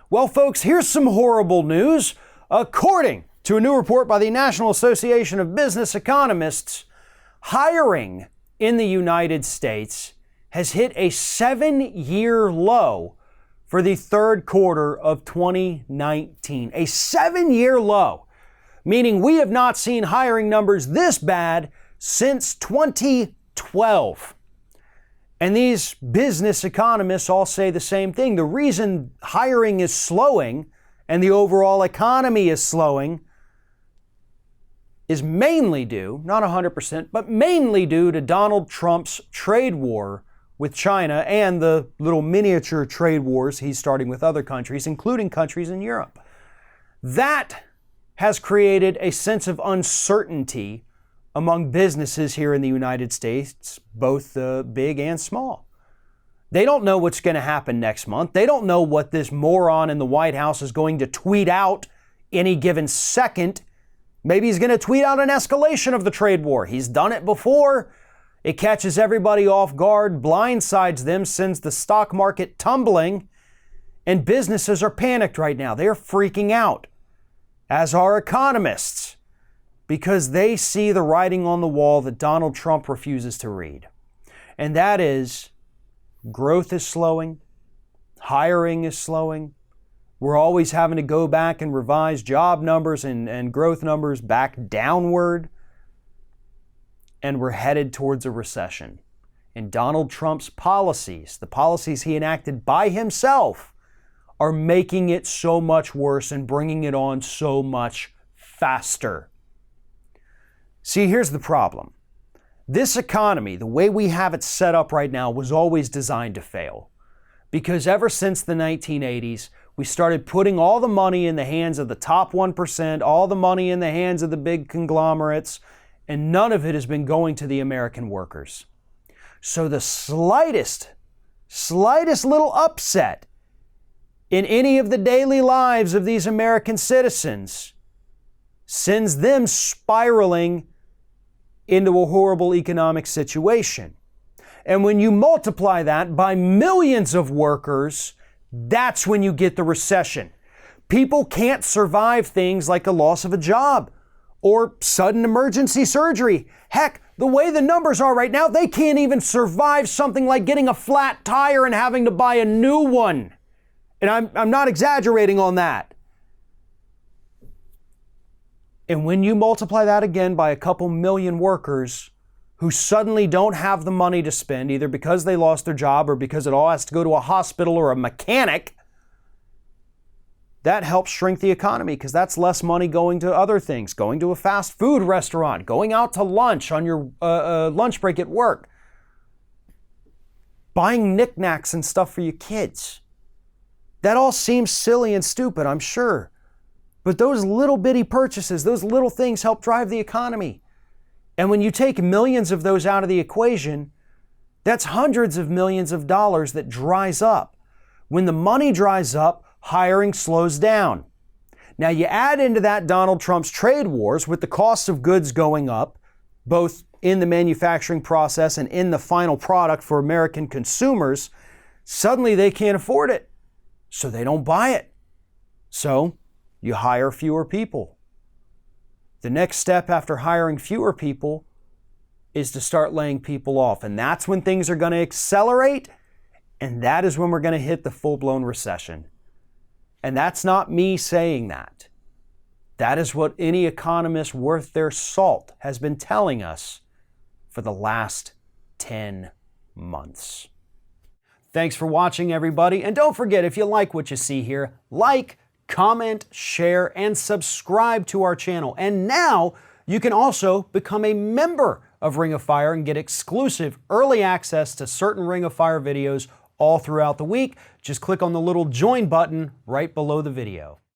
Well, folks, here's some horrible news. According to a new report by the National Association of Business Economists, hiring in the United States has hit a 7-year low for the third quarter of 2019. A 7-year low, meaning we have not seen hiring numbers this bad since 2012. And these business economists all say the same thing. The reason hiring is slowing and the overall economy is slowing is mainly due, not 100%, but mainly due to Donald Trump's trade war with China and the little miniature trade wars he's starting with other countries, including countries in Europe. That has created a sense of uncertainty among businesses here in the United States, both big and small. They don't know what's going to happen next month. They don't know what this moron in the White House is going to tweet out any given second. Maybe he's going to tweet out an escalation of the trade war. He's done it before. It catches everybody off guard, blindsides them, sends the stock market tumbling, and businesses are panicked right now. They're freaking out, as are economists, because they see the writing on the wall that Donald Trump refuses to read. And that is, growth is slowing, hiring is slowing. We're always having to go back and revise job numbers and growth numbers back downward. And we're headed towards a recession. And Donald Trump's policies, the policies he enacted by himself, are making it so much worse and bringing it on so much faster. See, here's the problem. This economy, the way we have it set up right now, was always designed to fail. Because ever since the 1980s, we started putting all the money in the hands of the top 1%, all the money in the hands of the big conglomerates, and none of it has been going to the American workers. So the slightest little upset in any of the daily lives of these American citizens sends them spiraling into a horrible economic situation. And when you multiply that by millions of workers, that's when you get the recession. People can't survive things like a loss of a job or sudden emergency surgery. Heck, the way the numbers are right now, they can't even survive something like getting a flat tire and having to buy a new one. And I'm not exaggerating on that. And when you multiply that again by a couple million workers who suddenly don't have the money to spend, either because they lost their job or because it all has to go to a hospital or a mechanic, that helps shrink the economy because that's less money going to other things, going to a fast food restaurant, going out to lunch on your lunch break at work, buying knickknacks and stuff for your kids. That all seems silly and stupid, I'm sure. But those little bitty purchases, those little things help drive the economy. And when you take millions of those out of the equation, that's hundreds of millions of dollars that dries up. When the money dries up, hiring slows down. Now you add into that Donald Trump's trade wars with the cost of goods going up, both in the manufacturing process and in the final product for American consumers, suddenly they can't afford it. So they don't buy it. So you hire fewer people. The next step after hiring fewer people is to start laying people off. And that's when things are going to accelerate. And that is when we're going to hit the full-blown recession. And that's not me saying that. That is what any economist worth their salt has been telling us for the last 10 months. Thanks for watching, everybody. And don't forget, if you like what you see here, like, comment, share, and subscribe to our channel. And now you can also become a member of Ring of Fire and get exclusive early access to certain Ring of Fire videos all throughout the week. Just click on the little join button right below the video.